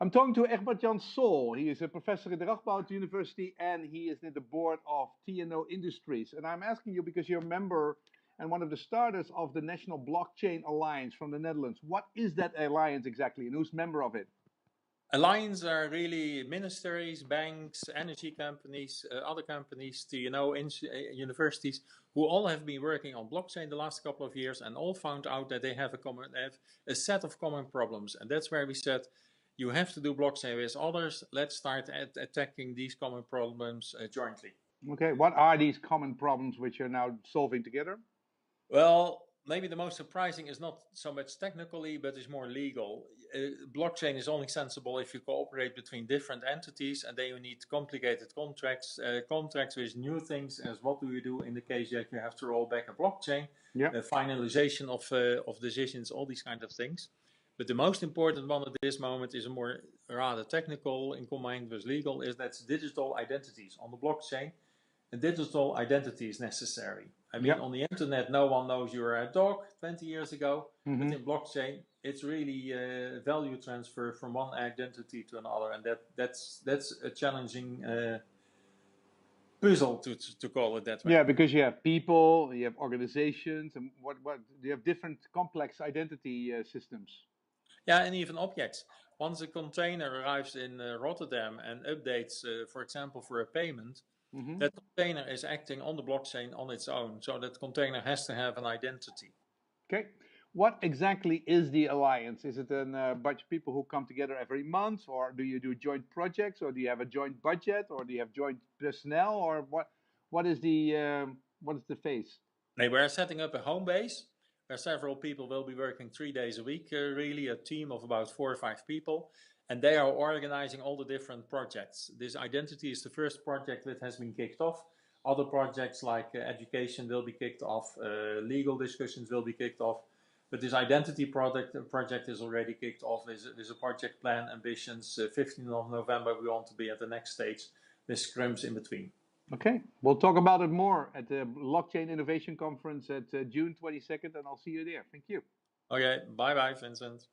I'm talking to Egbert-Jan Sol. He is a professor at the Radboud University and he is in the board of TNO Industries. And I'm asking you because you're a member and one of the starters of the National Blockchain Alliance from the Netherlands. What is that alliance exactly and who's member of it? Alliance are really ministeries, banks, energy companies, other companies, TNO universities, who all have been working on blockchain the last couple of years and all found out that they have a set of common problems. And that's where we said, you have to do blockchain with others. Let's start attacking these common problems jointly. Okay, what are these common problems which you're now solving together? Well, maybe the most surprising is not so much technically, but is more legal. Blockchain is only sensible if you cooperate between different entities, and then you need complicated contracts with new things, as what do you do in the case that you have to roll back a blockchain, Yeah. finalization of decisions, all these kind of things. But the most important one at this moment is a more rather technical in combined with legal, is that's digital identities on the blockchain. A digital identity is necessary. I mean, on the internet, no one knows you're a dog 20 years ago, but in blockchain, it's really value transfer from one identity to another, and that's a challenging puzzle to call it that way. Yeah, because you have people, you have organizations, and what you have different complex identity systems. Yeah, and even objects. Once a container arrives in Rotterdam and updates, for example, for a payment, that container is acting on the blockchain on its own. So that container has to have an identity. Okay. What exactly is the alliance? Is it a bunch of people who come together every month, or do you do joint projects, or do you have a joint budget, or do you have joint personnel, or what? What is the phase? We're setting up a home base where several people will be working 3 days a week, really a team of about 4 or 5 people, and they are organizing all the different projects. This identity is the first project that has been kicked off. Other projects like education will be kicked off, legal discussions will be kicked off, but this identity project is already kicked off. There's a project plan, ambitions. 15th of November we want to be at the next stage with scrums in between. Okay, we'll talk about it more at the Blockchain Innovation Conference at June 22nd, and I'll see you there. Thank you. Okay, bye-bye, Vincent.